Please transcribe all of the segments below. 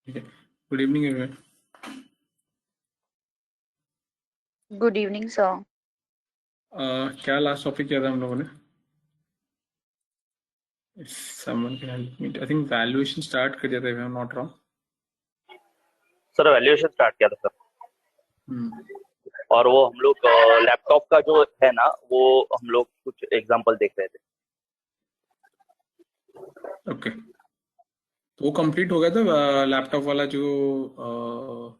ठीक है। Good evening everyone. Good evening sir. क्या लास्ट टॉपिक किया था हम लोगों ने? Someone can help me, I think valuation start कर दिया था, if I am not wrong. Sir valuation start किया था सर। हम्म। और वो हम लोग लैपटॉप का जो है ना, वो हम लोग कुछ एग्जांपल देख रहे थे। ओके, तो वो कंप्लीट हो गया था लैपटॉप वाला जो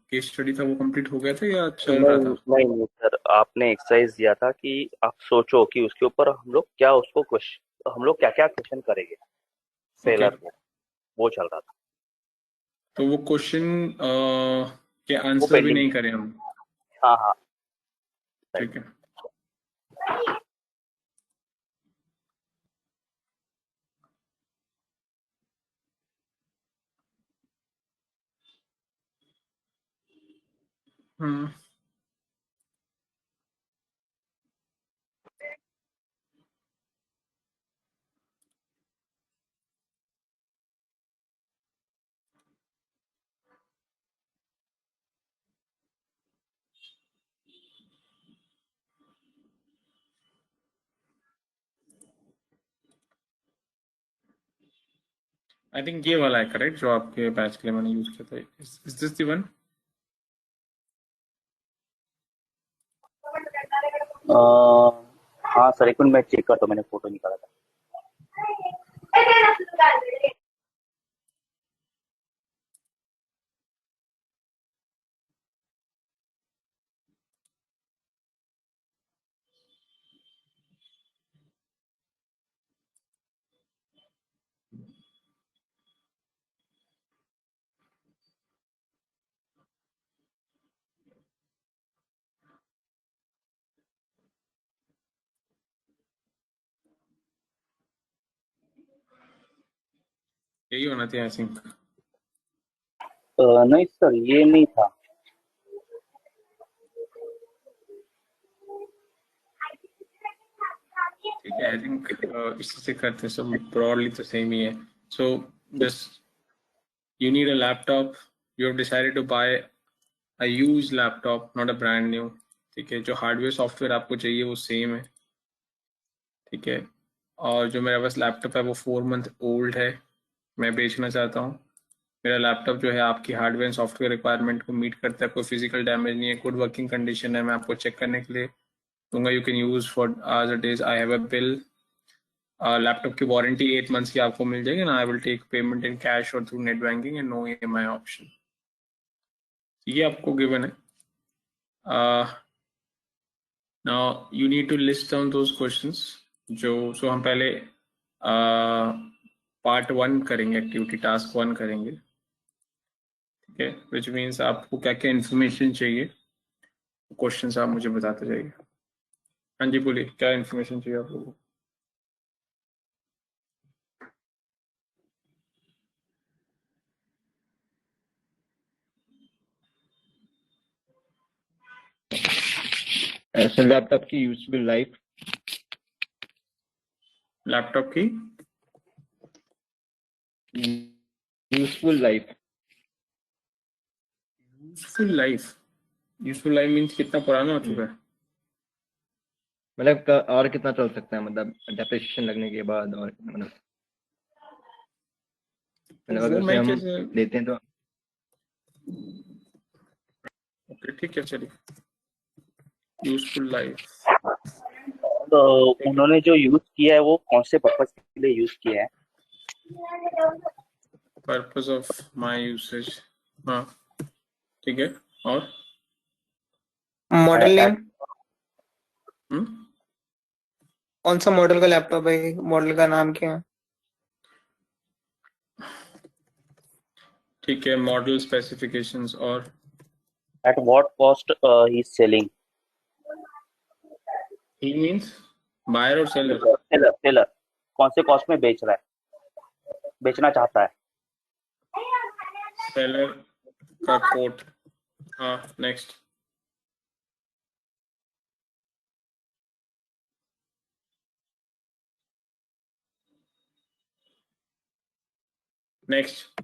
केस स्टडी था, वो कंप्लीट हो गया था या चल रहा नहीं था? नहीं नहीं सर, आपने एक्सरसाइज दिया था कि आप सोचो कि उसके ऊपर हम लोग क्या उसको क्वेश्चन, हम लोग क्या क्या क्वेश्चन करेंगे ओके, फेलर में, वो चल रहा था। तो वो क्वेश्चन के वो आंसर भी पेंडिंग नहीं है। करे हम? हाँ हाँ। राइट। ठीक है। हम्म। आई थिंक ये वाला है करेक्ट, जो आपके बैच के लिए मैंने यूज किया था। Is this the one? हाँ सर, एक मिनट मैं चेक करता हूँ, मैंने फोटो निकाला था। यही होना चाहिए आई थिंक। नहीं सर, ये नहीं था। ठीक है, आई थिंक इसी से करते सब ब्रॉडली तो सेम ही है। So just you need a laptop, you have decided to buy a used laptop, not a brand new। ठीक है, जो हार्डवेयर सॉफ्टवेयर आपको चाहिए वो सेम है। ठीक है, और जो मेरे पास लैपटॉप है वो 4 मंथ ओल्ड है, मैं बेचना चाहता हूँ। मेरा लैपटॉप जो है आपकी हार्डवेयर एंड सॉफ्टवेयर रिक्वायरमेंट को मीट करता है, कोई फिजिकल डैमेज नहीं है, गुड वर्किंग कंडीशन है। मैं आपको चेक करने के लिए दूंगा, यू कैन यूज फॉर आज a days, I have a bill. Laptop की वारंटी 8 मंथ्स की आपको मिल जाएगी ना। I will take payment in cash और through net banking and no EMI option. ये आपको गिवन है। Now you need to list down those questions जो, सो हम पहले पार्ट 1 करेंगे, एक्टिविटी टास्क 1 करेंगे। ठीक है, विच मीन्स आपको क्या क्या इन्फॉर्मेशन चाहिए, क्वेश्चंस आप मुझे बताते जाइए। हाँ जी बोलिए, क्या इन्फॉर्मेशन चाहिए आप लोगों सर लैपटॉप की यूजफुल लाइफ। लैपटॉप की useful life useful life? Useful life means कितना पुराना हो चुका है? मतलब और कितना चल सकता है, मतलब डेप्रिसिएशन लगने के बाद, और मतलब वो अगर उसे मैं हम कैसे? लेते हैं तो। ओके ठीक है, चलिए। Useful life. तो ठीक है, उन्होंने जो यूज किया है वो कौन से पर्पज के लिए यूज किया है? Purpose of my usage. हाँ ठीक है, और मॉडल नेम, एट हम्म। कौन सा मॉडल का लैपटॉप है, मॉडल का नाम क्या है? ठीक है, मॉडल स्पेसिफिकेशंस और what cost he selling? He means buyer और सेलर। सेलर सेलर कौन से कॉस्ट में बेच रहा है, बेचना चाहता है? सेलर का कोट। हाँ, नेक्स्ट। नेक्स्ट।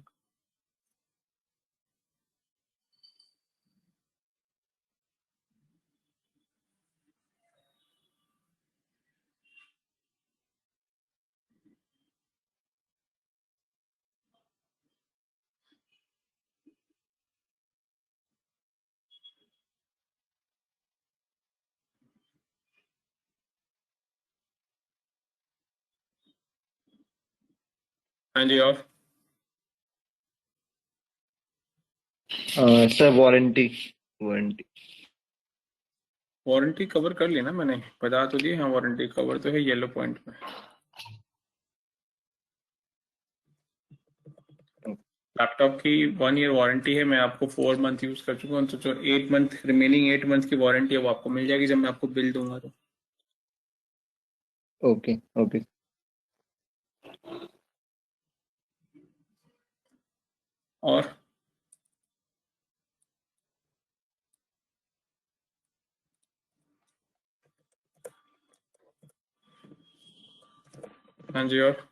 हाँ जी, और sir warranty warranty warranty cover कर ली ना मैंने, बता तो दी। हाँ, वारंटी कवर तो है येलो पॉइंट में। लैपटॉप की 1 ईयर वारंटी है, मैं आपको 4 मंथ यूज कर चुका हूँ, तो जो 8 मंथ रिमेनिंग 8 मंथ की वारंटी है वो आपको मिल जाएगी जब मैं आपको बिल दूंगा तो। Okay okay. और हाँ जी, और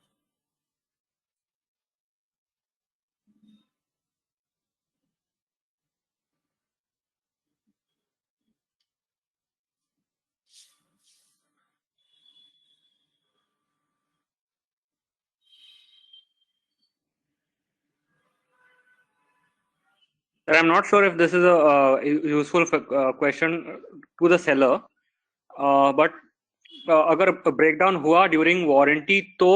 And I'm not sure if this is a useful question to the seller, but अगर breakdown हुआ during warranty तो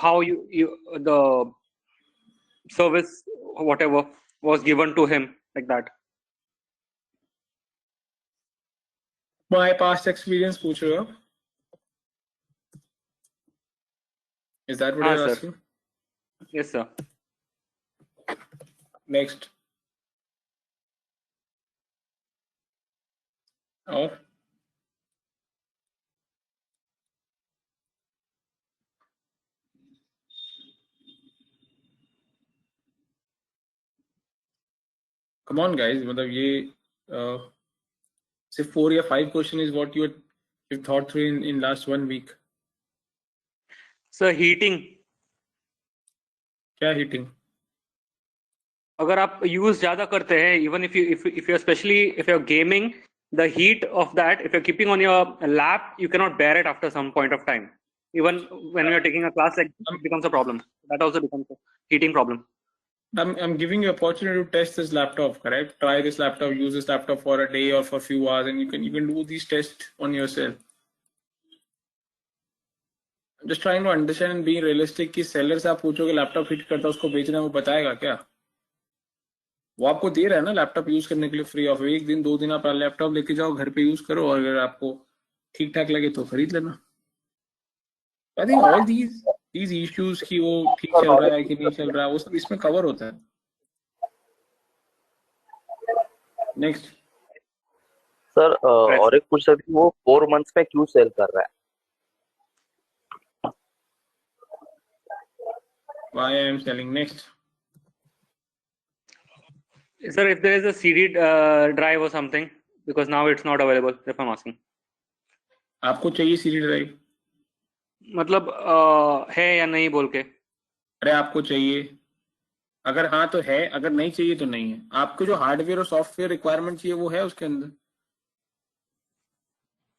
how you the service whatever was given to him like that. My past experience पूछ रहे हो आप? Is that what हाँ you are sir, asking? yes sir. Next. और come on guys, मतलब ये सिर्फ 4 या 5 question is what you thought through in last 1 week. Sir, heating, क्या हीटिंग? अगर आप use ज्यादा करते हैं, even if you especially if you're gaming, the heat of that, if you're keeping on your lap, you cannot bear it after some point of time. Even when you're taking a class, like it becomes a problem. That also becomes a heating problem. I'm giving you opportunity to test this laptop, correct? Try this laptop, use this laptop for a day or for a few hours, and you can do these tests on yourself. I'm just trying to understand and be realistic कि seller से आप पूछोगे laptop hit करता है उसको बेचना, वो बताएगा क्या? वो आपको दे रहा है ना लैपटॉप यूज करने के लिए फ्री ऑफ। 1 दिन 2 दिन आप लैपटॉप लेके जाओ, घर पे यूज करो, और अगर आपको ठीक ठाक लगे तो खरीद लेना। I think all these issues कि वो ठीक चल रहा है कि नहीं चल रहा है, वो सब इसमें कवर होता है। नेक्स्ट सर और एक पूछ सकती हूँ, वो 4 मंथ्स में क्यों सेल कर रहा है? why I am selling next। Sir, if there is a CD drive or something, because now it's not available, if I'm asking. आपको चाहिए सीडी ड्राइव? मतलब है या नहीं बोल के। अरे आपको चाहिए, अगर हाँ तो है, अगर नहीं चाहिए तो नहीं है। आपको जो हार्डवेयर और सॉफ्टवेयर रिक्वायरमेंट चाहिए वो है उसके अंदर।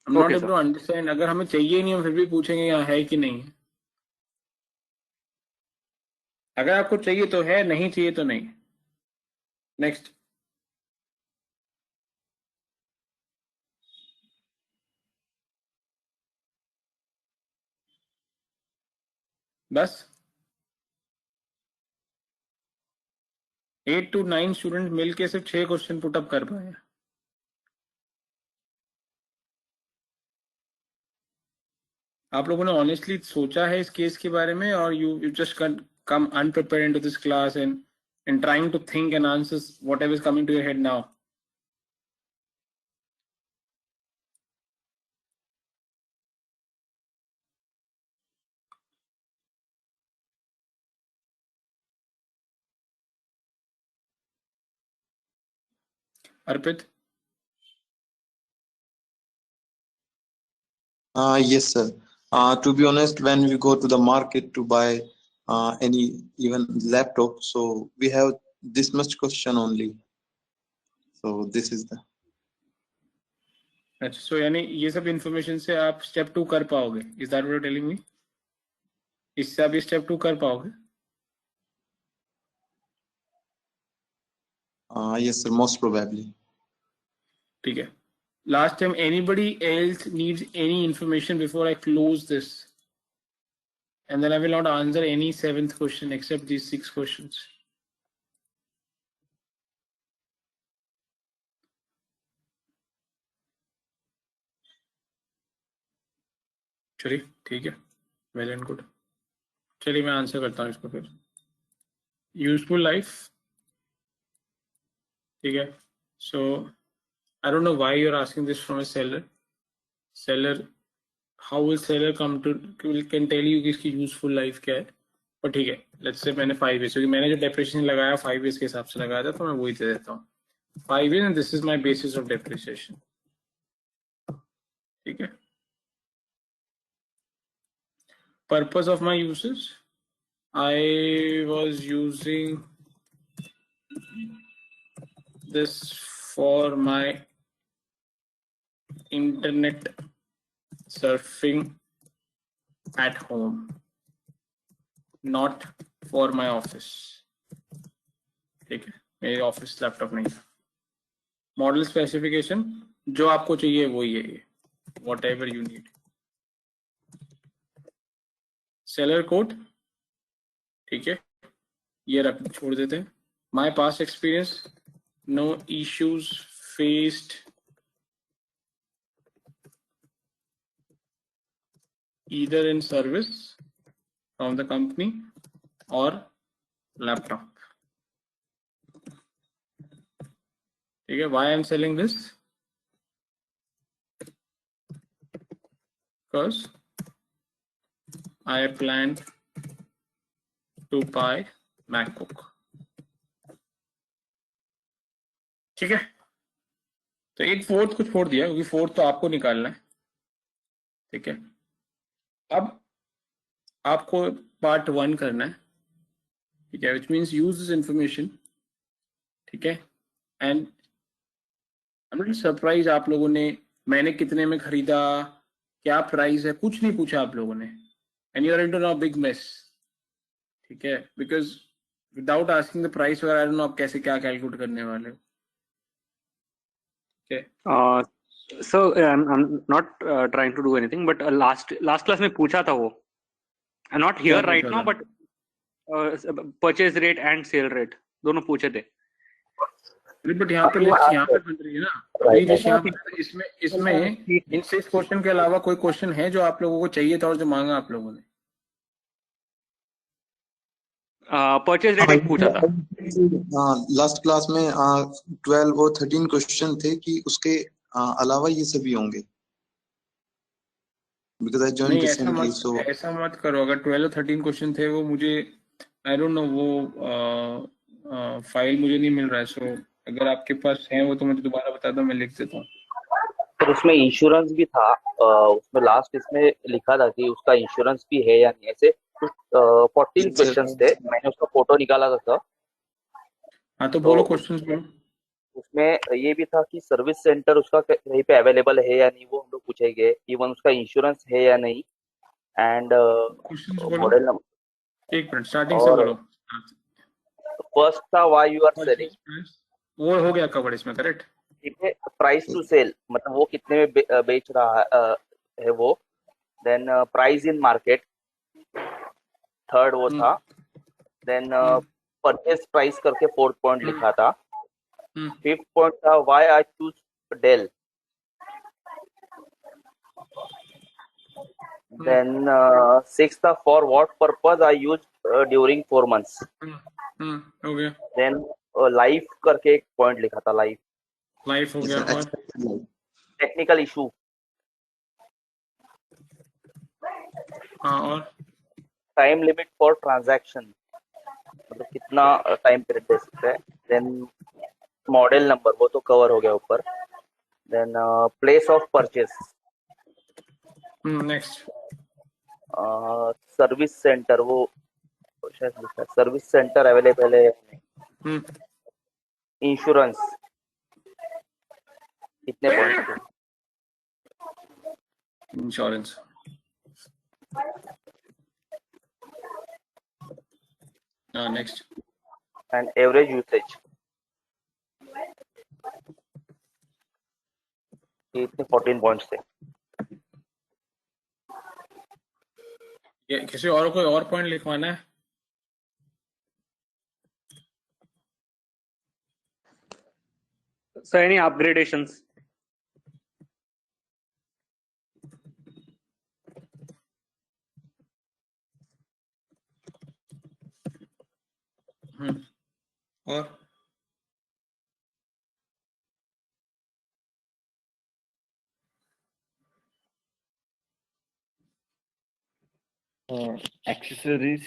I'm not Okay, able to understand। अगर हमें चाहिए ही नहीं, हम फिर भी पूछेंगे यहाँ है कि नहीं है। अगर आपको चाहिए तो है, नहीं चाहिए तो नहीं। नेक्स्ट। बस 8 to 9 स्टूडेंट मिलके सिर्फ 6 क्वेश्चन पुटअप कर पाए। आप लोगों ने ऑनेस्टली सोचा है इस केस के बारे में, और you just come unprepared into this class and trying to think and answers whatever is coming to your head now? Arpit? Yes, sir. To be honest, when we go to the market to buy any even laptop, so we have this much question only. So this is the. अच्छा, सो यानी ये सब information से आप step 2 कर पाओगे? Is that what you are telling me? इससे आप स्टेप 2 कर पाओगे? Yes, sir. Most probably. ठीक है। Last time, anybody else needs any information before I close this? and then I will not answer any 7th question except these 6 questions. चलिए ठीक है, well and good. चलिए मैं answer करता हूँ इसको फिर. यूजफुल लाइफ, ठीक है. सो I don't know why you're asking this from a seller. Seller, how will seller come to can tell you कि इसकी यूजफुल लाइफ क्या है. पर ठीक है, लेट्स से मैंने 5 years, क्योंकि मैंने जो डेप्रिसिएशन लगाया 5 years के हिसाब से लगाया था, तो मैं वही दे देता हूँ. 5 years and this is my basis of depreciation. ठीक है. Purpose of my uses, I was using this for my internet surfing at home, not for my office. ठीक है, मेरे ऑफिस लैपटॉप नहीं था. मॉडल स्पेसिफिकेशन, जो आपको चाहिए वही है ये, whatever you need. Seller code, ठीक है, ये रख छोड़ देते हैं. My past experience, no issues faced either in service from the company or laptop. ठीक है. Why I'm selling this? Because I planned to buy MacBook. ठीक है. तो एक फोर्थ को छोड़ दिया, क्योंकि फोर्थ तो आपको निकालना है. ठीक है. अब आपको पार्ट 1 करना है. ठीक है, which means use this information. ठीक है. And I am not surprise, आप लोगों ने मैंने कितने में खरीदा, क्या प्राइस है, कुछ नहीं पूछा आप लोगों ने. And you are into now big mess. ठीक है, because without asking the price वगैरह, आई डोंट नो आप कैसे क्या कैलकुलेट करने वाले हो. So I'm not trying to do anything, but last class में पूछा था वो. Not here right now, but purchase rate and sale rate दोनों पूछे थे. बट यहाँ पे लिस्ट यहाँ पे बन रही है ना. अभी लिस्ट यहाँ पे, इसमें इन 6 क्वेश्चन के अलावा कोई क्वेश्चन है जो आप लोगों को चाहिए था और जो मांगा आप लोगों ने? परचेज रेट एक पूछा था. लास्ट क्लास में 12 और 13 क्वेश्चन थे कि उसके अलावा ये सभी होंगे. Because I joined recently, so ऐसा मत करो. अगर 12 और 13 क्वेश्चन थे, वो मुझे आई डोंट नो, वो फाइल मुझे नहीं मिल रहा है. सो अगर आपके पास है वो तो मुझे दोबारा बता दो, मैं लिख देता हूँ. तो उसमें इंश्योरेंस भी था. उसमें लास्ट इसमें लिखा था कि उसका इंश्योरेंस भी है या नहीं. ऐसे 14 क्वेश्चंस थे. मैंने उसका फोटो निकाला था. हाँ तो बोलो क्वेश्चंस बोलो. उसमें ये भी था कि सर्विस सेंटर उसका कहीं पे अवेलेबल है या नहीं, वो हम लोग पूछेंगे. इवन उसका इंश्योरेंस है या नहीं. And model number. एक मिनट, स्टार्टिंग से बोलो. फर्स्ट था व्हाई यू आर सेलिंग. वो हो गया कवर इसमें, करेक्ट. ठीक है. प्राइस टू सेल, मतलब वो कितने में बेच रहा है वो. Then price in market, third वो था. देन परचेज प्राइस करके 4th पॉइंट लिखा था. 5th पॉइंट था why I choose Dell. Then 6th था for what purpose I use during 4 months. हो गया. देन लाइफ करके एक पॉइंट लिखा था. लाइफ हो गया. और टेक्निकल इशू. हाँ, और टाइम लिमिट फॉर ट्रांजैक्शन, मतलब कितना टाइम पीरियड दे सकते हैं. देन मॉडल नंबर, वो तो कवर हो गया ऊपर. Then place of purchase. Next service centre, वो शायद लिखा है सर्विस सेंटर अवेलेबल है या नहीं. इंश्योरेंस कितने पॉइंट थे. Insurance. Next. And average usage, इतने 14 पॉइंट्स थे. ये किसी और कोई और पॉइंट लिखवाना है? So any upgradations? और Accessories.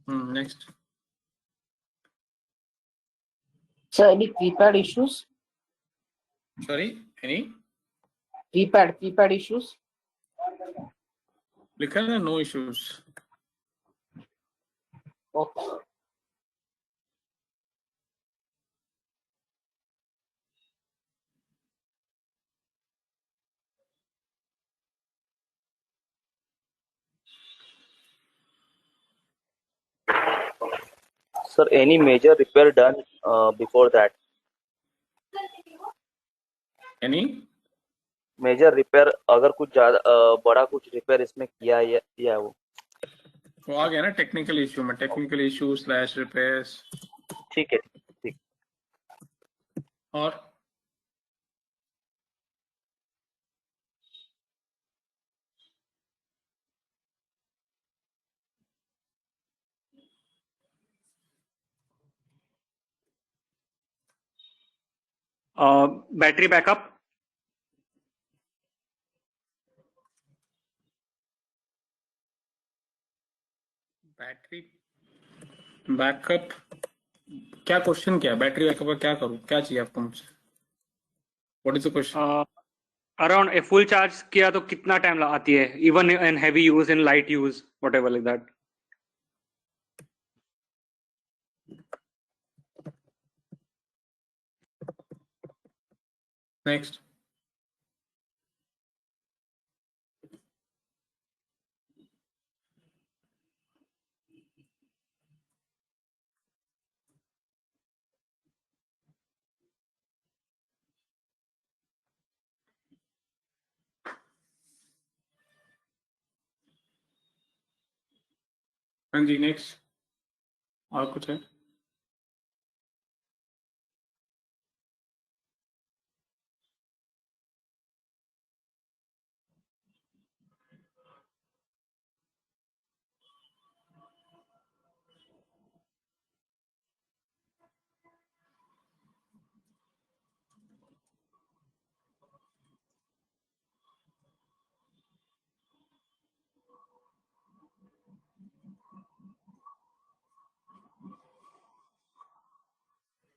नेक्स्ट Sir, any keypad issues? Sorry any Keypad issues? लिखा है ना no issues. Okay. Sir, any major repair done before that? Any major repair अगर कुछ ज्यादा बड़ा कुछ रिपेयर इसमें किया है वो वो आ गया ना टेक्निकल इशू में. Technical issue slash repairs. ठीक है ठीक. और Battery backup. बैटरी बैकअप क्या क्वेश्चन क्या है? बैटरी बैकअप का क्या करूं? क्या चाहिए आपको मुझसे? What is the question? Around a full charge किया तो कितना टाइम आती है? Even in heavy use, in light use, whatever like that. Next हाँ जी नेक्स्ट. और कुछ है?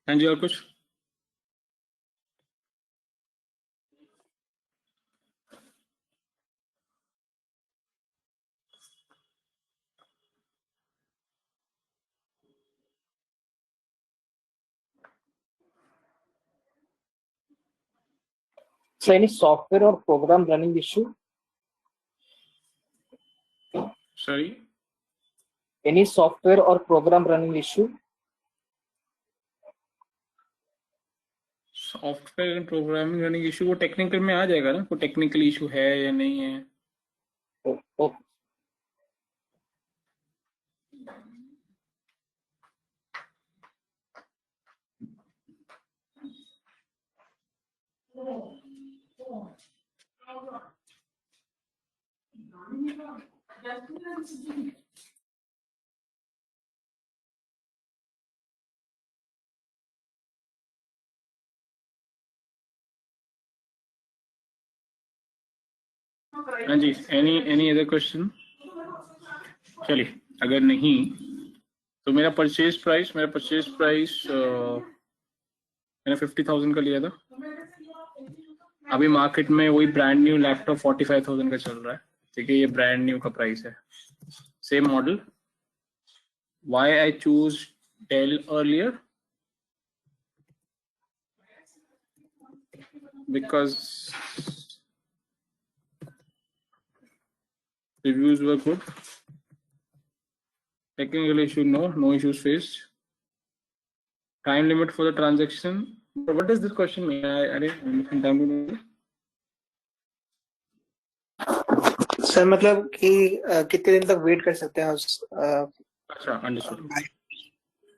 हाँ जी और कुछ? So any software or program running issue? Sorry Any software or program running issue? Software and programming running issue वो technical में आ जाएगा ना. कोई टेक्निकल इशू है या नहीं है? Oh. हाँ जी एनी अदर क्वेश्चन? चलिए अगर नहीं तो मेरा परचेज प्राइस मैंने 50,000 का लिया था. अभी मार्केट में वही ब्रांड न्यू लैपटॉप 45,000 का चल रहा है. ठीक है, ये ब्रांड न्यू का प्राइस है. Same model. Why I choose Dell earlier? Because reviews were good. Technical issue no issues faced. Time limit for the transaction. What does this question mean? I didn't understand. Sir मतलब कि कितने दिन तक wait कर सकते हैं उस अच्छा,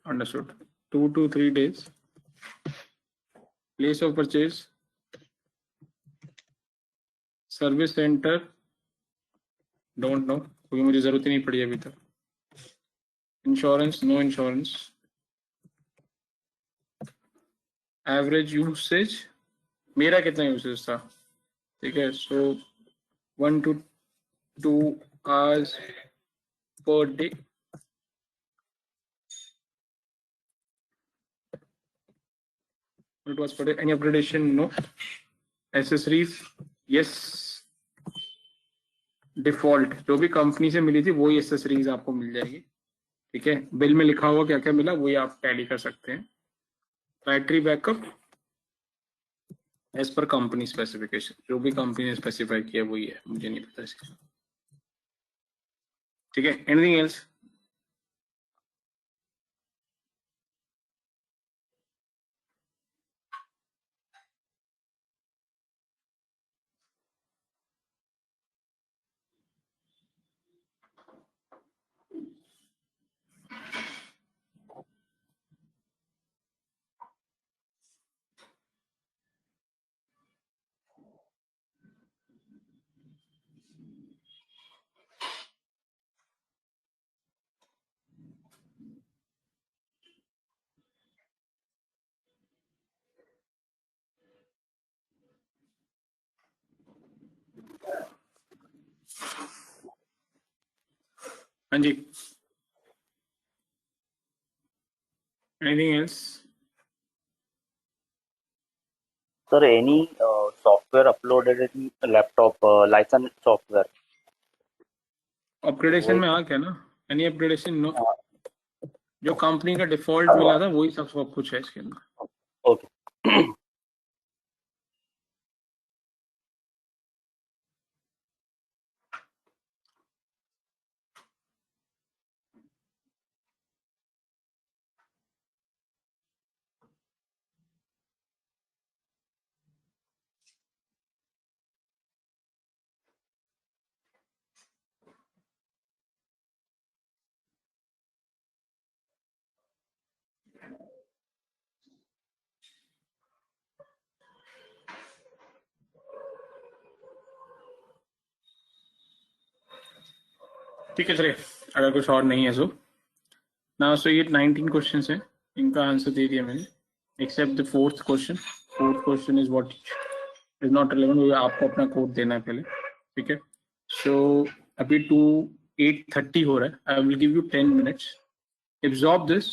understood 2 to 3 days. Place of purchase, service centre, don't know क्योंकि मुझे जरूरत ही नहीं पड़ी अभी तक. Insurance, no insurance. Average usage, मेरा कितना यूसेज था, ठीक है. So 1 to 2 hours per day. It was per day. Any upgradation? No. Accessories? Yes. Default जो भी कंपनी से मिली थी वही एसेसरीज आपको मिल जाएगी, ठीक है. बिल में लिखा हुआ क्या क्या मिला वही आप टैली कर सकते हैं. Battery backup as per company specification, जो भी कंपनी ने स्पेसिफाई किया वही है, मुझे नहीं पता इसका, ठीक है. Anything else? हाँ जी. Anything else? Sir, any software uploaded in laptop, license software? Upgradation में आ गया ना. Any upgradation? नो. जो कंपनी का डिफॉल्ट मिला था वही सब कुछ है इसके अंदर. Okay. ठीक है चलिए, अगर कुछ और नहीं है सो नाउ. सो ये 19 क्वेश्चंस हैं, इनका आंसर दे दिया मैंने except the fourth question. Fourth question is what is not relevant, आपको अपना कोड देना है पहले, ठीक है. सो अभी 8:30 हो रहा है. I will give you 10 minutes. Absorb this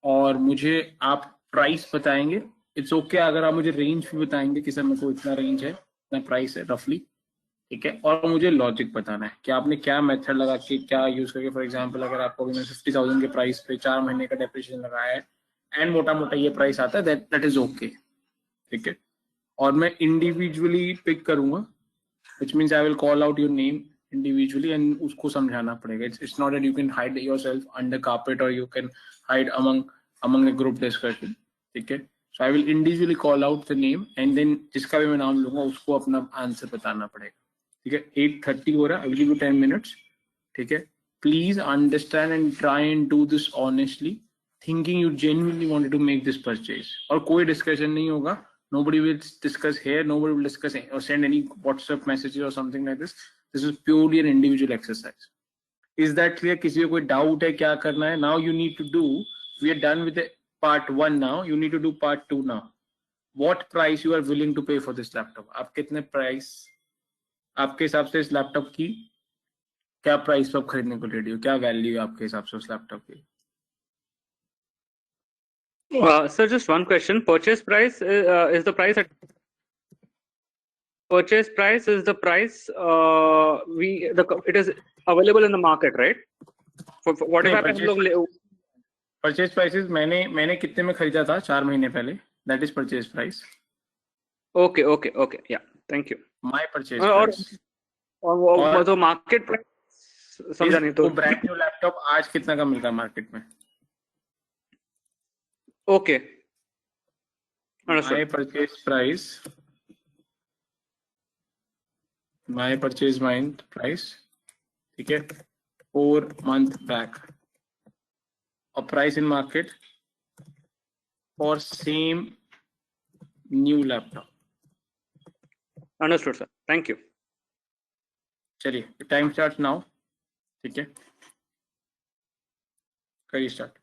और मुझे आप प्राइस बताएंगे. इट्स ओके अगर आप मुझे रेंज भी बताएंगे कि सर मेरे को इतना रेंज है, इतना प्राइस है रफली, ठीक है. और मुझे लॉजिक बताना है कि आपने क्या मेथड लगा के क्या यूज करके. फॉर एग्जांपल अगर आपको अभी 50,000 के प्राइस पे 4 महीने का डेप्रिसिएशन लगाया है एंड मोटा मोटा ये प्राइस आता है, दैट इज ओके, ठीक है. और मैं इंडिविजुअली पिक करूंगा, which means I will call out your name individually and उसको समझाना पड़ेगा. It's not that you can hide yourself under carpet और you can hide among the group discussion, ठीक है. So I will individually call out the name and then जिसका भी मैं नाम लूंगा उसको अपना आंसर बताना पड़ेगा, ठीक है. 8:30 हो रहा है. I will give you 10 minutes, ठीक है. Please understand and try and do this honestly, thinking you genuinely wanted to make this purchase. और कोई डिस्कशन नहीं होगा. Nobody will discuss here. Nobody will discuss or send any WhatsApp messages or something like this. This is purely an individual exercise. Is that clear? किसी को कोई doubt है क्या करना है? Now you need to do. We are done with the part 1 now. You need to do part 2 now. What price you are willing to pay for this laptop? आप कितने price आपके हिसाब से इस लैपटॉप की क्या प्राइस पे आप खरीदने को रेडी हो? क्या वैल्यू है आपके हिसाब से उस लैपटॉप की? Sir, just one question. Purchase price is the price at purchase price is the price it is available in the market, right? For what if हम लोग परचेज प्राइसेस मैंने कितने में खरीदा था 4 महीने पहले, that is purchase price. Okay या thank you. My purchase price और तो मार्केट प्राइस समझा नहीं तो ब्रांड न्यू लैपटॉप आज कितना का मिल रहा है मार्केट में? Okay, my purchase price my purchase mind price, ठीक है, 4 month back, or price in market for same new laptop. Understood, sir. Thank you. चलिए टाइम स्टार्ट नाउ, ठीक है, करिए start.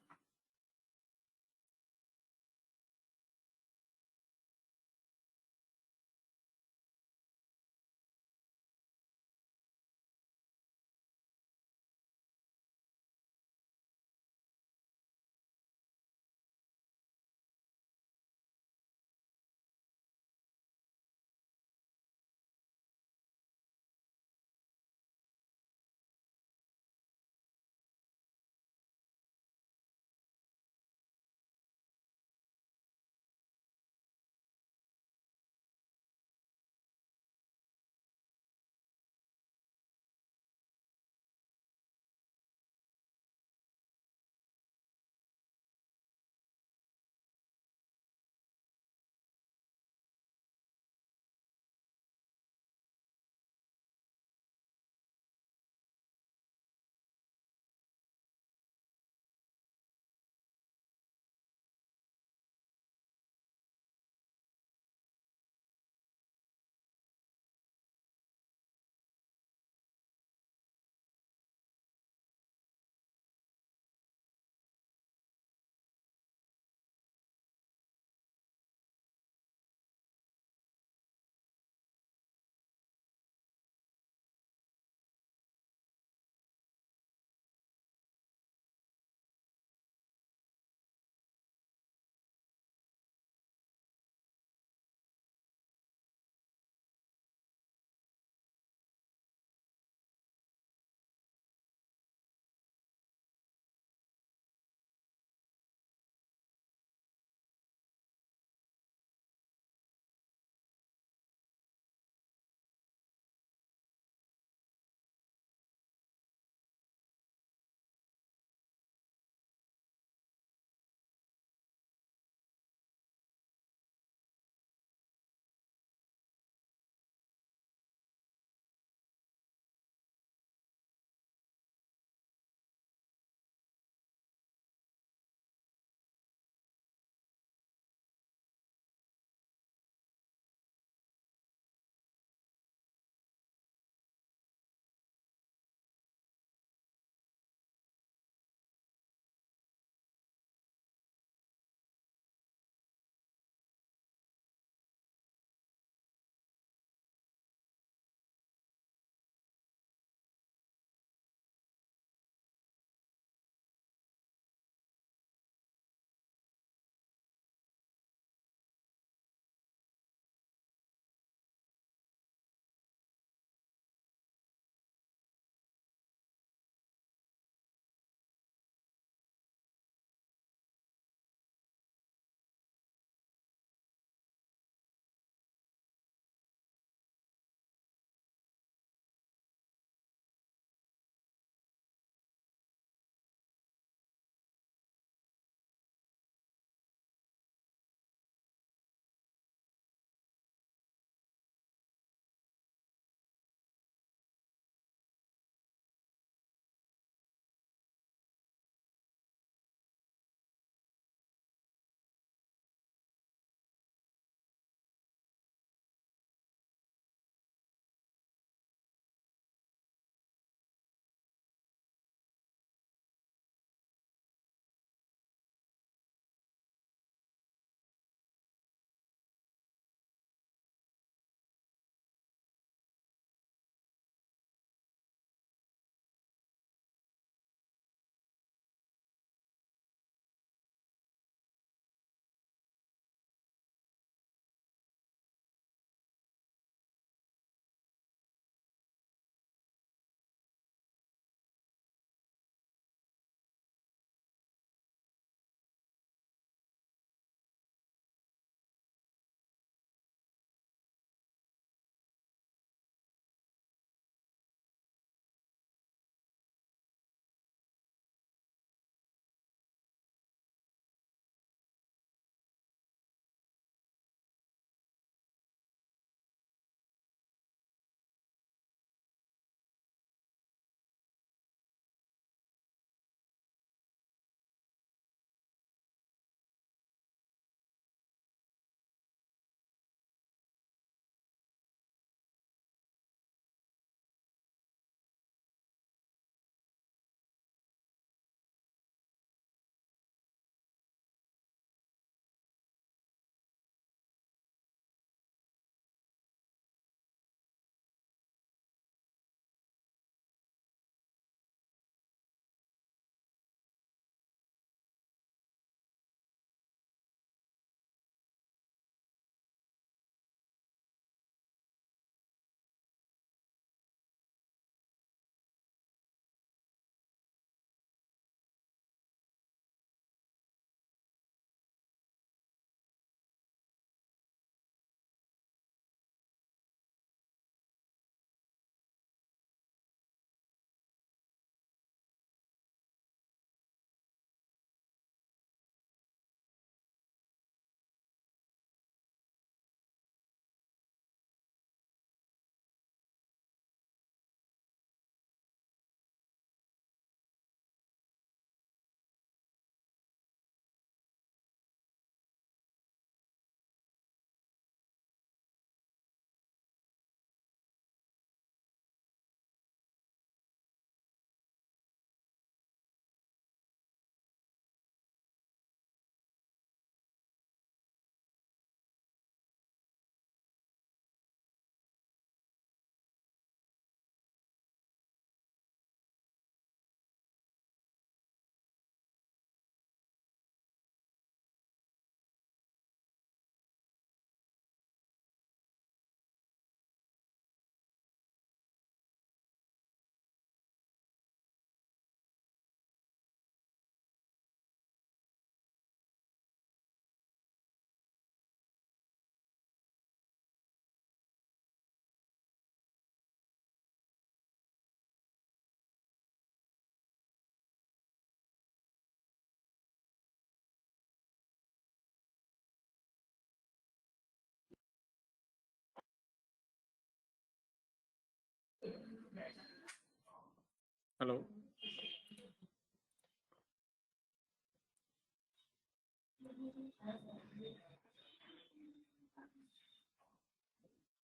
Hello.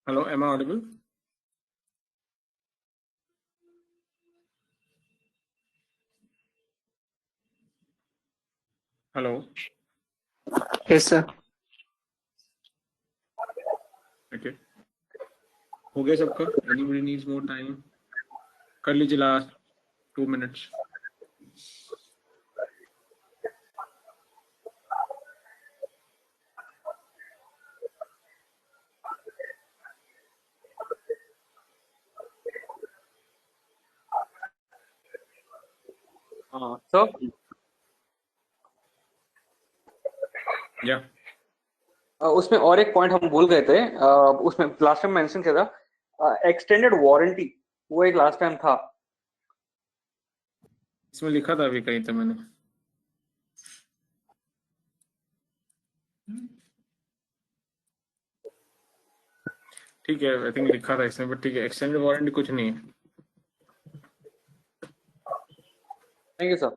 Hello, am I audible? Hello. Yes, sir. Okay. हो गया सबका? Anybody needs more time? कर लीजिए last 2 minutes. Sir Yeah. उसमें और एक पॉइंट हम भूल गए थे, उसमें लास्ट टाइम मेंशन किया था एक्सटेंडेड वारंटी, वो एक लास्ट टाइम था। इसमें लिखा था अभी कहीं तो मैंने। ठीक है, आई थिंक लिखा था इसमें, बट ठीक है, एक्सटेंडेड वारंटी कुछ नहीं है। Thank you sir.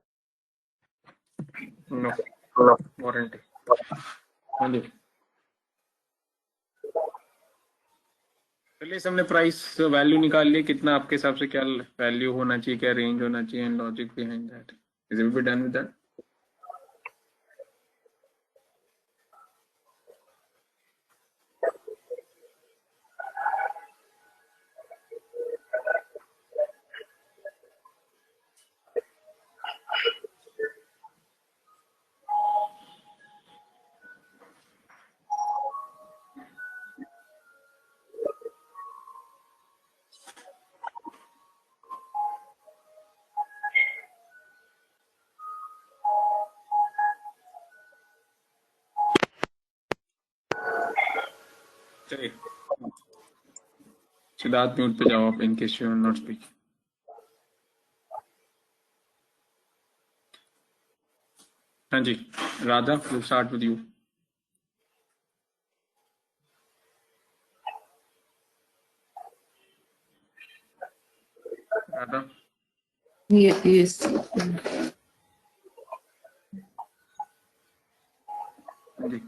No warranty. हाँ जी, चलिए हमने प्राइस वैल्यू निकाल लिया, कितना आपके हिसाब से क्या वैल्यू होना चाहिए, क्या रेंज होना चाहिए, and logic behind that. Is it be done with that? चलिए सिद्धार्थ म्यूट पे जाओ आप, in case you are not speaking. हाँ जी, Radha, will start with you. Radha, Yes. हाँ जी,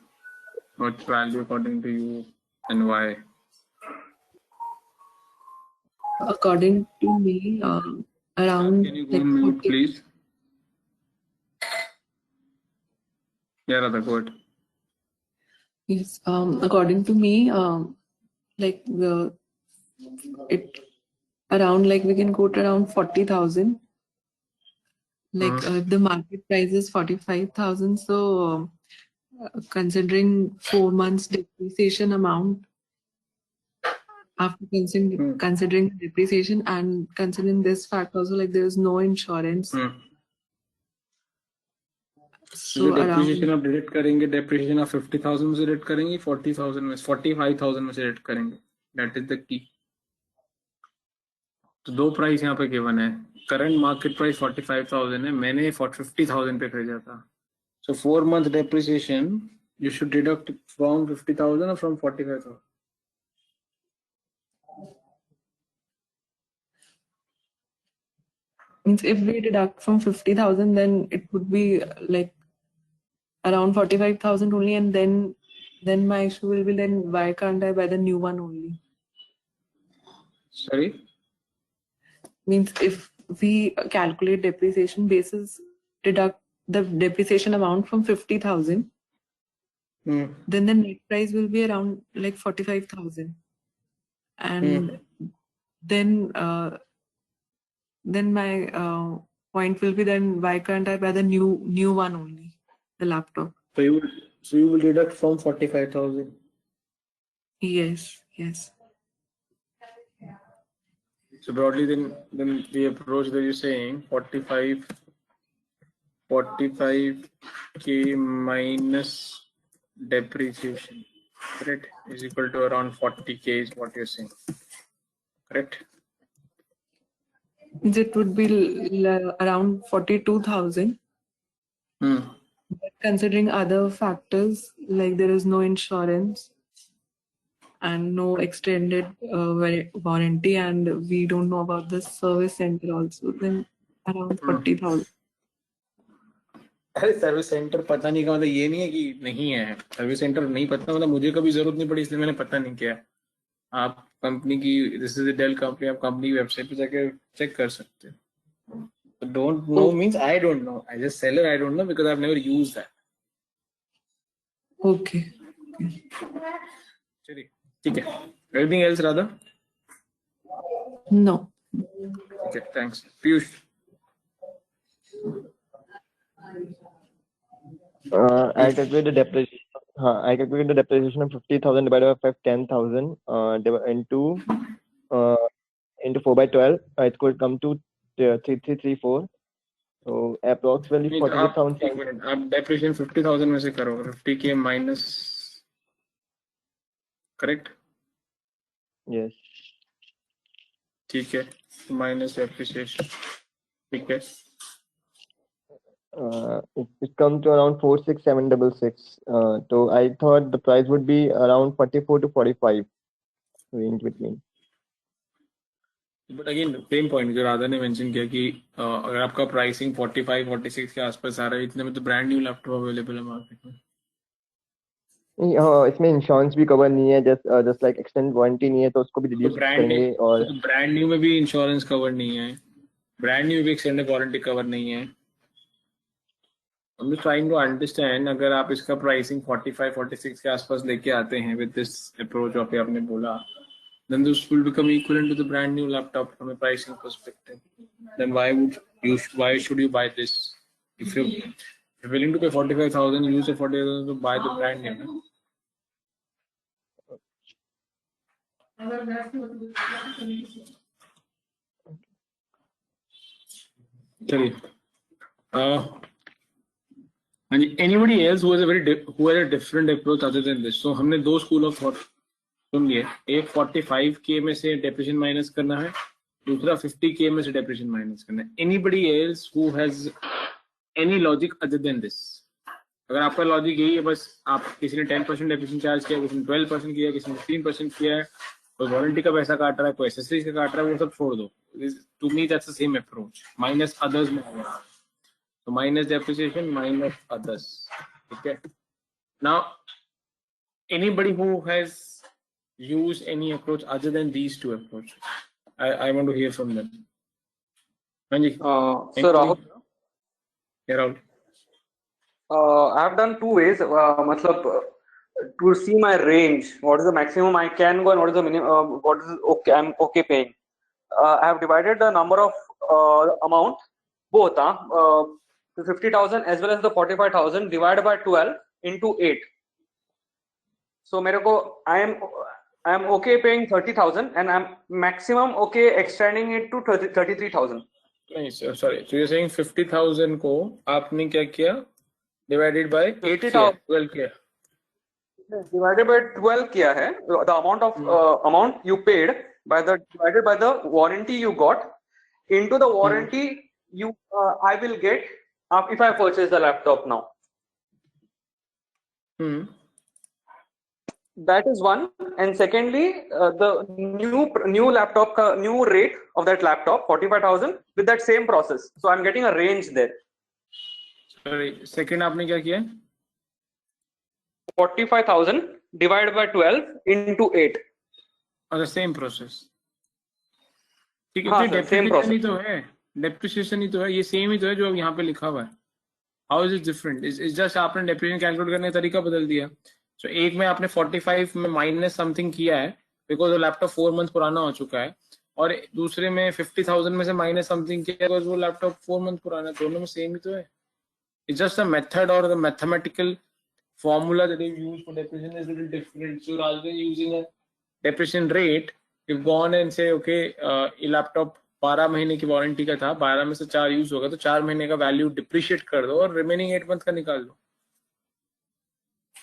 what value according to you and why? According to me, around Can you go like on mute 40. please? Yeah, Radha, go ahead. Yes. According to me, like it around like we can quote around 40,000. Like the market price is 45,000. So considering 4 months depreciation amount, after considering depreciation and considering this fact also, like there is no insurance. So depreciation आप deduct करेंगे, depreciation आप 50,000 में से deduct करेंगे, 40,000 में, 45,000 में से deduct करेंगे। That is the key. तो दो प्राइस यहाँ पे गिवन है। करंट मार्केट प्राइस 45,000 है, मैंने 50,000 पे खरीदा था। So 4 month depreciation you should deduct from 50,000 or from 45,000? Means if we deduct from 50,000, then it would be like around 45,000 only, and then my issue will be, then why can't I buy the new one only? Sorry? Means if we calculate depreciation basis, deduct the depreciation amount from 50,000, then the net price will be around like 45,000, and then my point will be, then why can't I buy the new one only, the laptop? So you will deduct from 45,000. Yes. So broadly, then the approach that you're saying 45k minus depreciation, correct, is equal to around 40k is what you're saying, correct? It would be around 42,000. But considering other factors, like there is no insurance and no extended warranty, and we don't know about the service center also, then around 40,000. अरे service centre पता नहीं का मतलब ये नहीं है कि नहीं है, सर्विस सेंटर नहीं पता मतलब मुझे कभी जरूरत नहीं पड़ी इसलिए मैंने पता नहीं किया। आप कंपनी की, दिस इज डेल कंपनी, आप कंपनी की वेबसाइट पे जाके चेक कर सकते हो। Don't know means I don't no, I just seller I don't no because I have never used that. Okay. चलिए ठीक है, anything else Radha? No. Okay thanks. Piyush? I calculate the depreciation. I calculate the depreciation of 50,000 divided by 10,000 into 4 by 12. It could come to 3334. So approximately नहीं तो आप 46,000. एक minute, आप depreciation 50,000 में से करोगे 50 के माइनस, करेक्ट? Yes. ठीक है, माइनस डेप्रिसिएशन, ठीक है। It comes to around 46766. So I thought the price would be around 44 to 45 range between. But again same point जो राधा ने मेंशन किया कि अगर आपका प्राइसिंग 45 46 के आसपास आ रहा है, इतने में तो ब्रांड न्यू लैपटॉप अवेलेबल है मार्केट में। इसमें इंश्योरेंस भी कवर नहीं है, जस्ट लाइक एक्सटेंड वारंटी नहीं है, तो उसको भी तो रिड्यूस करेंगे। और ब्रांड न्यू में भी इंश्योरेंस कवर नहीं है, ब्रांड न्यू भी एक्सटेंडेड वारंटी कवर नहीं है। I'm just trying to understand, अगर आप इसका प्राइसिंग 45 46 के आसपास लेके आते हैं विद दिस अप्रोच जो आपने बोला, then this will become equivalent to the brand new laptop from a pricing perspective. Then why should you buy this? If you're willing to pay 45,000, use the 45,000 to buy the brand new. No? चलिए, anybody else who has a different approach other than this? So हमने दो school of thought सुन लिए, एक 45K में से depreciation minus करना है, दूसरा 50K में से डेप्रिसिएशन माइनस करना है। Anybody else who has any logic other than this? अगर आपका लॉजिक यही है, बस आप किसी ने 10% डेप्रिसिएशन चार्ज किया, किसी ने 12% किया, किसी ने 15% किया है, कोई वारंटी का पैसा काट रहा है, कोई एसेसरीज का काट रहा है, वो सब छोड़ दो। To me that's the same approach, minus others में होगा, तो माइनस डेप्रिसिएशन माइनस अदर्स, ठीक है। Now anybody who has used any approach other than these two approaches, I want to hear from them. Anji, So Rahul, yeah, Rahul. I have done two ways. मतलब to see my range, what is the maximum I can go and what is the minimum, what is okay I'm okay paying. I have divided the number of amount both 50,000 as well as the 45,000 divided by 12 into 8. So मेरे को I am okay paying 30,000 and I'm maximum okay extending it to 33,000. नहीं sir, sorry, so you're saying 50,000 को आपने क्या किया, divided by 8 किया, 12 किया, divided by 12 किया है, the amount of amount you paid by the divided by the warranty you got into the warranty you I will get if I purchase the laptop now. That is one, and secondly, the new laptop new rate of that laptop 45,000 with that same process. So I'm getting a range there. Sorry, second आपने क्या किया? 45,000 divided by 12 into 8. और same process. ठीक है, तो depreciation ही तो है, depreciation ही तो है, ये सेम ही तो है जो अब यहाँ पे लिखा हुआ है। How is it different? Is just आपने डेप्रिसिएशन कैलकुलेट करने का तरीका बदल दिया। सो एक में आपने 45 में माइनस समथिंग किया है बिकॉज वो लैपटॉप 4 मंथ पुराना हो चुका है, और दूसरे में 50,000 में से माइनस समथिंग किया है बिकॉज वो लैपटॉप 4 मंथ पुराना है। दोनों में सेम ही तो है। इट्स जस्ट अ मेथड और the mathematical formula that you use for depreciation is a little different. So rather than using a depreciation rate, you've gone and say okay, ये laptop 12 महीने की वारंटी का था, 12 में से 4 यूज होगा तो 4 महीने का वैल्यू डिप्रिशिएट कर दो और रिमेनिंग 8 मंथ का निकाल दो।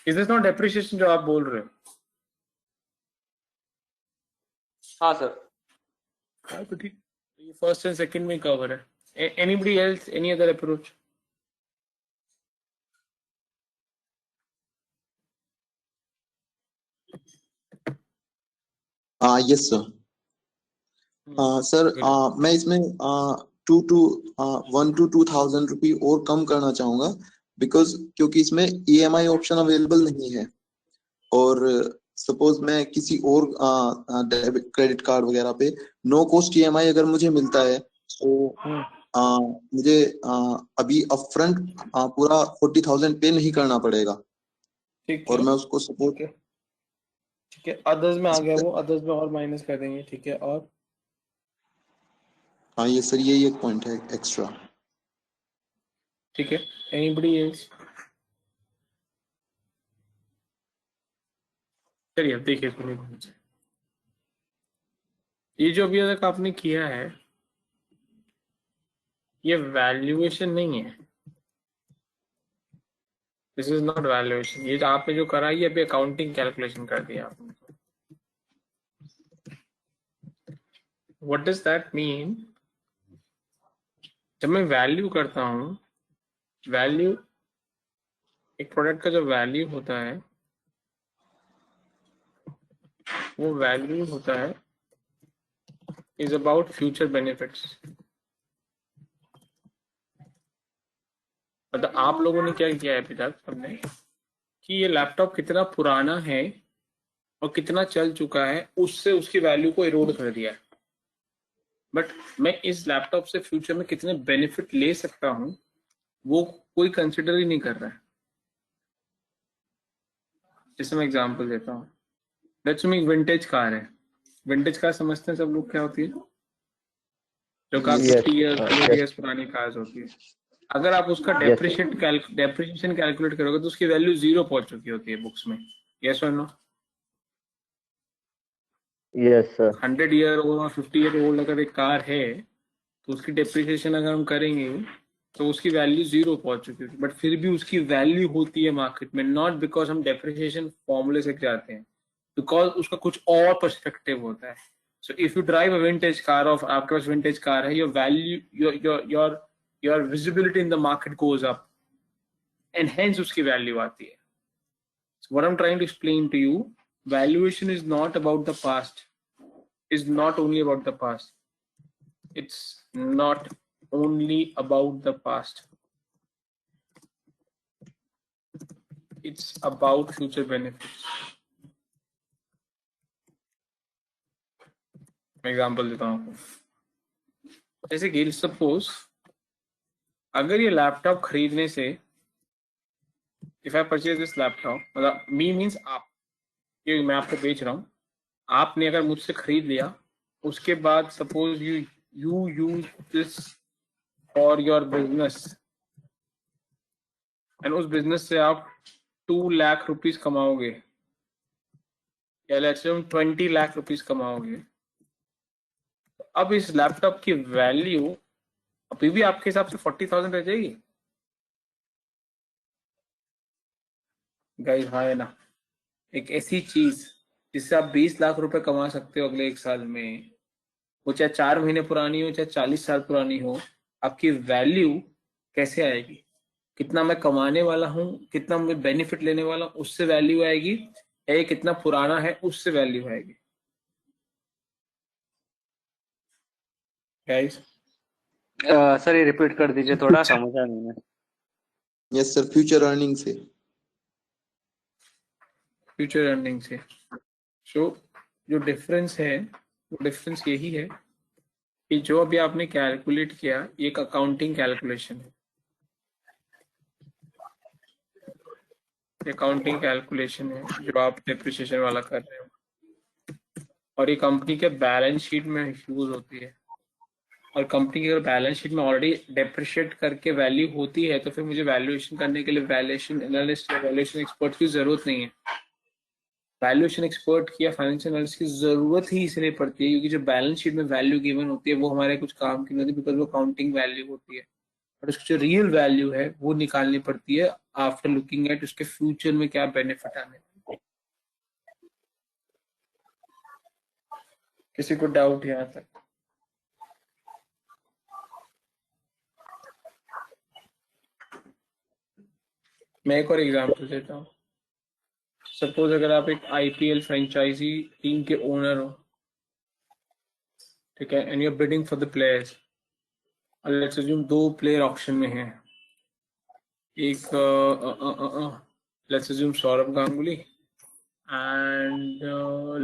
इज दिस नॉट डेप्रिशिएशन जो आप बोल रहे हो? हाँ सर, हाँ तो ठीक, ये फर्स्ट एंड सेकंड में कवर है। Anybody else, any other approach? Yes sir. Sir मैं इसमें 1 to 2,000 रुपये और कम करना चाहूंगा, बिकॉज क्योंकि इसमें EMI ऑप्शन अवेलेबल नहीं है। और सपोज मैं किसी और डेबिट क्रेडिट कार्ड वगैरह पे नो कॉस्ट EMI अगर मुझे मिलता है, तो मुझे अभी अपफ्रंट पूरा 40,000 पे नहीं करना पड़ेगा, ठीक और है, मैं उसको सपोर्ट। ठीक है, अदर्स में आ गया वो, अदर्स में और माइनस कर देंगे, ठीक है। और हाँ ये सर यही एक पॉइंट है एक्स्ट्रा। ठीक है, एनीबडी एल्स? चलिए अब देखिए, सुनिए, ये जो अभी तक आपने किया है ये वैल्यूएशन नहीं है, दिस इज नॉट वैल्यूएशन। ये जो आपने जो करा ये अभी अकाउंटिंग कैलकुलेशन कर दिया आपने। What does that mean? जब मैं वैल्यू करता हूं, वैल्यू, एक प्रोडक्ट का जो वैल्यू होता है वो वैल्यू होता है इज अबाउट फ्यूचर बेनिफिट्स। मतलब आप लोगों ने क्या किया है अभी तक हमने कि ये लैपटॉप कितना पुराना है और कितना चल चुका है उससे उसकी वैल्यू को इरोड कर दिया है। बट मैं इस लैपटॉप से फ्यूचर में कितने बेनिफिट ले सकता हूं वो कोई कंसिडर ही नहीं कर रहा है। जैसे मैं एग्जांपल देता हूँ, लेट्स से विंटेज कार है। विंटेज कार समझते हैं सब लोग क्या होती है? जो कार 50 ईयर्स 100 ईयर्स पुरानी कार्स होती है। अगर आप उसका डेप्रिसिएशन कैलकुलेट करोगे तो उसकी वैल्यू 0 पहुंच चुकी होती है बुक्स में। यस और no? Yes, sir. 100 year old और 50 ईयर ओल्ड अगर एक कार है तो उसकी डेप्रिसिएशन अगर हम करेंगे तो उसकी वैल्यू 0 पहुंच चुकी होती है। बट फिर भी उसकी वैल्यू होती है मार्केट में, नॉट बिकॉज हम डेप्रिसिएशन फॉर्मूले से जाते हैं, बिकॉज उसका कुछ और पर्सपेक्टिव होता है। So if you drive a vintage car, of आपके पास विंटेज कार है, your value your visibility in the market goes up and hence उसकी वैल्यू आती है। So what I'm trying to explain to you, valuation is not about the past, is not only about the past. It's not only about the past. It's about future benefits. Example देता हूँ आपको। जैसे कि suppose अगर ये laptop खरीदने से, if I purchase this laptop, मतलब मी मीन्स आप, ये मैं आपको बेच रहा हूँ, आपने अगर मुझसे खरीद लिया, उसके बाद suppose you use this for your business and उस बिजनेस से आप 2 लाख रुपीस कमाओगे या लेट्स से 20 लाख रुपीस कमाओगे। अब इस लैपटॉप की वैल्यू अभी भी आपके हिसाब से 40,000 रह जाएगी गाइस? हाँ है ना? एक ऐसी चीज जिससे आप 20 लाख रुपए कमा सकते हो अगले 1 साल में, वो चाहे 4 महीने पुरानी हो चाहे 40 साल पुरानी हो, आपकी वैल्यू कैसे आएगी? कितना मैं कमाने वाला हूं, कितना मैं बेनिफिट लेने वाला हूं, उससे वैल्यू आएगी, या कितना पुराना है उससे वैल्यू आएगी? गाइस सर ये रिपीट कर दीजिए, थोड़ा समझा नहीं मैं। यस सर, फ्यूचर अर्निंग से। फ्यूचर अर्निंग से। सो जो डिफरेंस है वो डिफरेंस यही है कि जो अभी आपने कैलकुलेट किया ये एक अकाउंटिंग कैलकुलेशन है, अकाउंटिंग कैलकुलेशन है जो आप डेप्रिसिएशन वाला कर रहे हो, और ये कंपनी के बैलेंस शीट में यूज होती है। और कंपनी की अगर बैलेंस शीट में ऑलरेडी डेप्रिशिएट करके वैल्यू होती है तो फिर मुझे वैल्यूएशन करने के लिए वैल्यूएशन एनालिस्ट या वैल्यूएशन एक्सपर्ट की जरूरत नहीं है। वैल्यूएशन एक्सपर्ट की या फाइनेंशियल एनालिस्ट की जरूरत ही इसलिए पड़ती है क्योंकि जो बैलेंस शीट में वैल्यू गिवन होती है वो हमारे कुछ काम की नहीं होती, बिकॉज वो काउंटिंग वैल्यू होती है। और उसकी जो रियल वैल्यू है वो निकालनी पड़ती है आफ्टर लुकिंग एट उसके फ्यूचर में क्या बेनिफिट आने। किसी को डाउट यहाँ तक? मैं एक और एग्जांपल देता हूँ। सपोज अगर आप एक IPL फ्रेंचाइजी टीम के ओनर हो, ठीक है, and you are bidding for the players, let's assume 2 player auction में हैं, एक let's assume Sourav Ganguly and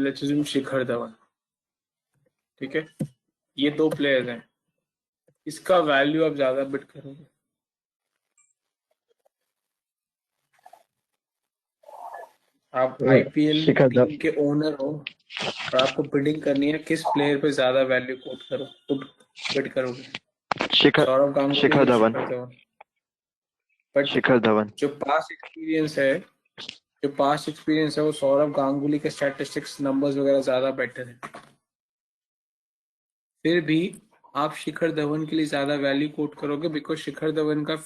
let's assume Shikhar Dhawan, ठीक है, ये 2 प्लेयर्स हैं, इसका वैल्यू आप ज्यादा बिट करोगे? आप आईपीएल शिखर टीम धवन। के ओनर हो और आपको बिडिंग करनी है, किस प्लेयर पे ज्यादा वैल्यू कोट करो तो बिड करोगे? सौरभ गांगुली शिखर या धवन। शिखर धवन? बट शिखर धवन। जो पास्ट एक्सपीरियंस है वो सौरभ गांगुली के स्टैटिस्टिक्स नंबर्स वगैरह ज्यादा बेटर है, फिर भी आप शिखर धवन के लिए ज्यादा वैल्यू कोट करोगे बिकॉज शिखर धवन का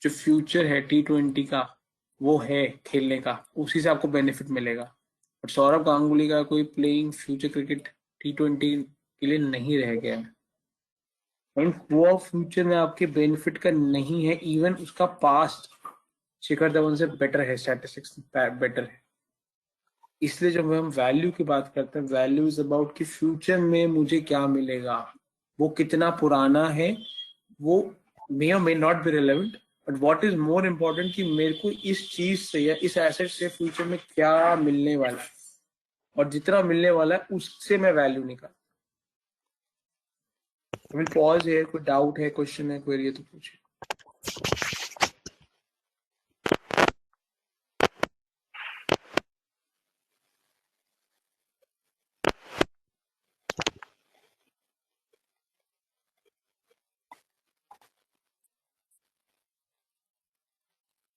जो फ्यूचर है T20 का वो है खेलने का, उसी से आपको बेनिफिट मिलेगा। और सौरभ गांगुली का कोई प्लेइंग फ्यूचर क्रिकेट T20 के लिए नहीं रह गया है, वो फ्यूचर में आपके बेनिफिट का नहीं है। इवन उसका पास्ट शिखर धवन से बेटर है, स्टैटिस्टिक्स बेटर है। इसलिए जब हम वैल्यू की बात करते हैं, वैल्यू इज अबाउट कि फ्यूचर में मुझे क्या मिलेगा, वो कितना पुराना है, वो मे और may not be relevant, but what is more important कि मेरे को इस चीज से या इस एसेट से फ्यूचर में क्या मिलने वाला है, और जितना मिलने वाला है उससे मैं वैल्यू निकाल। पॉज है, कोई डाउट है, क्वेश्चन है, क्वेरी है तो पूछे।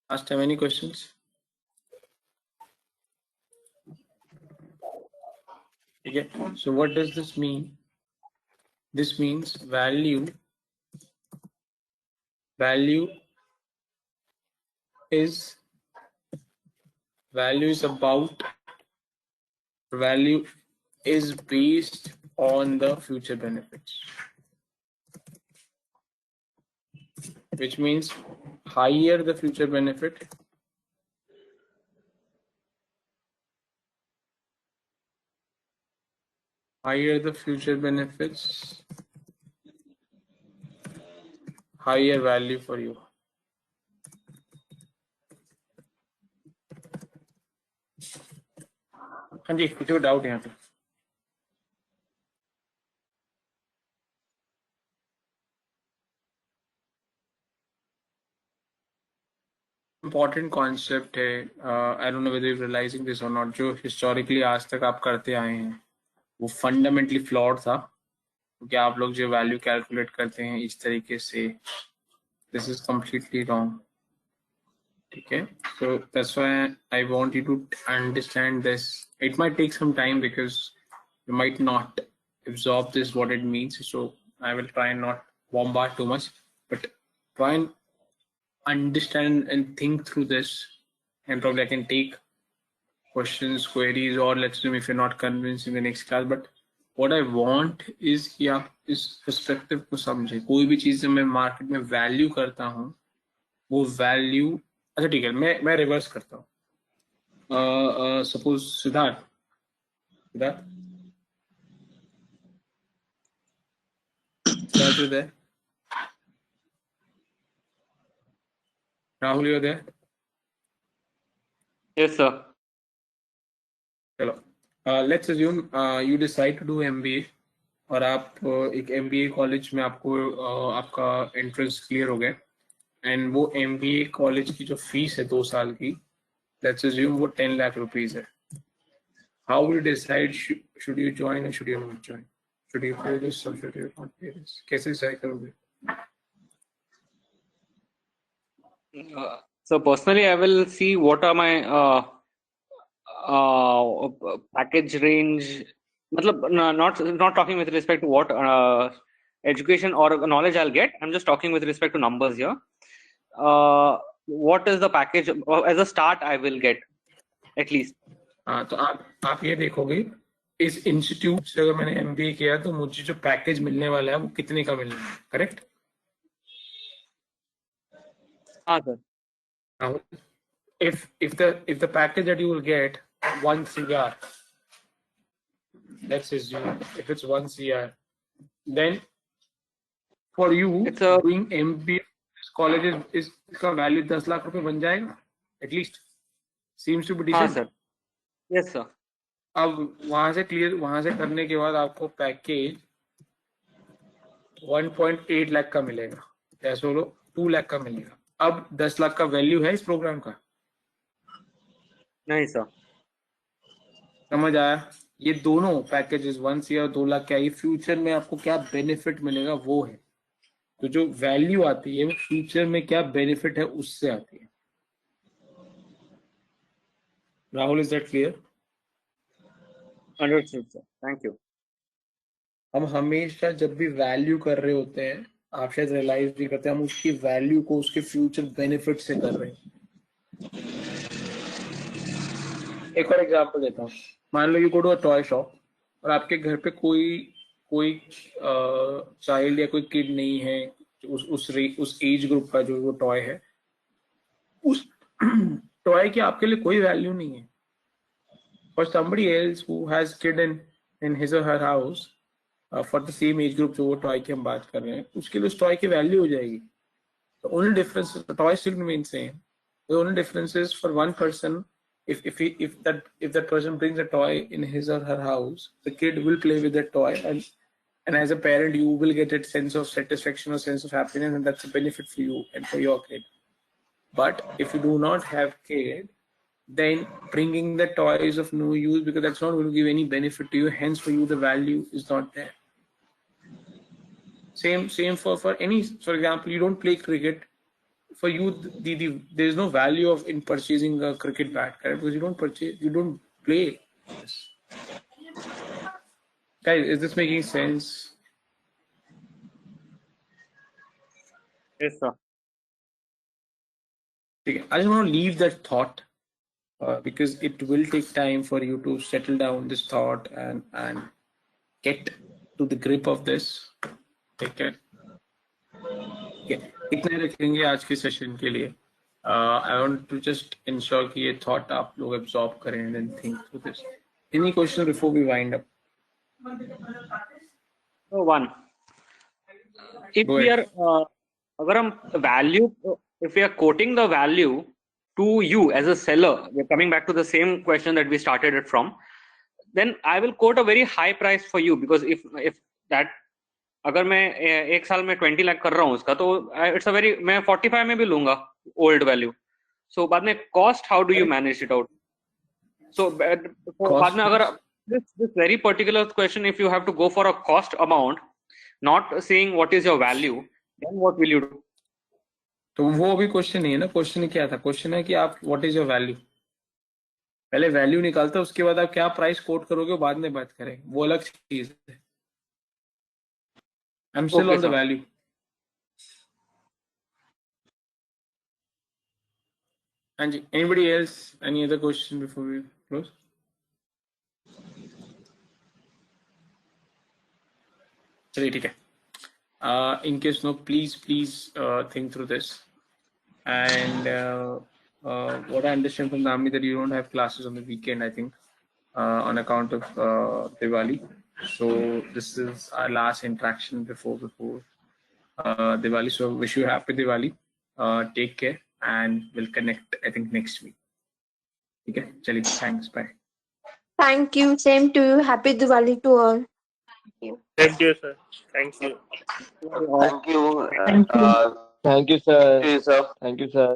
Last time, any questions? Okay, so what does this mean? This means value is based on the future benefits, which means higher the future benefit, higher value for you. हाँ जी, कुछ doubt यहाँ पे? Important concept है, I don't know whether you realising this और not, जो historically आज तक आप करते आए हैं वो फंडामेंटली फ्लॉड था, क्योंकि आप लोग जो वैल्यू कैलकुलेट करते हैं इस तरीके से, दिस इज कम्प्लीटली रॉन्ग, ठीक है? So that's why I want you to understand this. It might take some time because you might not absorb this what it means, so I will try and not bombard too much, but try and understand and think through this, and probably I can take questions, queries, or let's assume if you're not convinced in the next class. But what I want is कि आप इस perspective को समझे। कोई भी चीज मैं market में वैल्यू करता हूँ, वो वैल्यू, अच्छा ठीक है, मैं रिवर्स करता हूँ। Suppose Siddharth you're there? Rahul, you're there? Yes, sir. चलो, let's assume you decide to do MBA, और आप एक MBA कॉलेज में आपको आपका एंट्रेंस क्लियर हो गया, एंड वो MBA कॉलेज की जो फीस है 2 साल की, लेट्स अज्यूम वो 10 लाख रुपीस है। How will you decide should you join or should you not join, should you pay this or should you not pay this, कैसे डिसाइड करोगे? So personally, I will see what are my package range. Matlab, not talking with respect to what education or knowledge I'll get. I'm just talking with respect to numbers here. What is the package as a start I will get at least? हाँ, तो आप ये देखोगे इस institute से अगर मैंने MBA किया तो मुझे जो पैकेज मिलने वाला है वो कितने का मिलना है, करेक्ट? हाँ sir. If the package that you will get 1 CR, let's assume if it's 1 CR, then For you, It's a doing MBA colleges is इसका value 10 लाख रुपए बन जाएगा at least. Seems to be हाँ decent. Sir, yes sir. अब वहां से करने के बाद आपको पैकेज 1.8 लाख का मिलेगा, या सोलो 2 लाख का मिलेगा. अब 10 लाख का वैल्यू है इस प्रोग्राम का. नहीं सर. समझ आया? ये दोनों पैकेजेस 1 ईयर 2 लाख क्या, ये फ्यूचर में आपको क्या बेनिफिट मिलेगा वो है. तो जो वैल्यू आती है वो फ्यूचर में क्या बेनिफिट है उससे आती है. Rahul, is that clear? Understood sir, thank you. हम हमेशा जब भी वैल्यू कर रहे होते हैं, आप शायद रियलाइज नहीं करते, हम उसकी वैल्यू को उसके फ्यूचर बेनिफिट से कर रहे हैं. एक और एग्जांपल देता हूँ. मान लो you go to a toy shop और आपके घर पे कोई चाइल्ड या कोई किड नहीं है उस एज ग्रुप का जो वो टॉय है. उस टॉय की आपके लिए कोई वैल्यू नहीं है. For somebody else who has kid in his or her house for the same age group जो वो टॉय की हम बात कर रहे हैं, उसके लिए उस टॉय की वैल्यू हो जाएगी. The only difference, the toy still remains same. The only difference is for one person, if that person brings a toy in his or her house, the kid will play with that toy, and as a parent you will get a sense of satisfaction or sense of happiness, and that's a benefit for you and for your kid. But if you do not have kid, then bringing the toy is of no use, because that's not going to give any benefit to you. Hence, for you, the value is not there. Same for any. For example, you don't play cricket. For you, there is no value in purchasing a cricket bat, correct? Because you don't play this. Guys, is this making sense? Yes sir. Okay, I just want to leave that thought. Because it will take time for you to settle down this thought and get to the grip of this. Take care. Okay. इतना ही रखेंगे आज के session के लिए. I want to just ensure कि ये thought आप लोग absorb करें and then think through this. Any question before we wind up? So one, if Go we ahead. are अगर हम value, if we are quoting the value to you as a seller, we're coming back to the same question that we started it from, then I will quote a very high price for you, because if that, अगर मैं एक साल में 20 लाख कर रहा हूँ उसका, तो it's a very, मैं 45 में भी लूंगा old value. So बाद में cost, how do you manage it out? So बाद में अगर this very particular question, if you have to go for a cost amount, not saying what is your value, then what will you do? तो वो अभी question नहीं है ना. Question क्या था? क्वेश्चन है कि आप व्हाट इज योर वैल्यू. पहले वैल्यू निकालते हैं, उसके बाद आप क्या प्राइस कोट करोगे बाद में बात करेंगे, वो अलग चीज है. I am still Okay, on the sir. Value. हाँ जी. Anybody else, any other question before we close? चलिए ठीक है. In case no, please think through this. And what I understand from Nami that you don't have classes on the weekend, I think, on account of Diwali. So this is our last interaction before Diwali. So wish you happy Diwali. Take care, and we'll connect, I think, next week. Okay, chali, thanks, bye. Thank you. Same to you. Happy Diwali to all. Thank you, sir. Thank you. Thank you. Thank you, sir. Thank you, sir. Thank you, sir.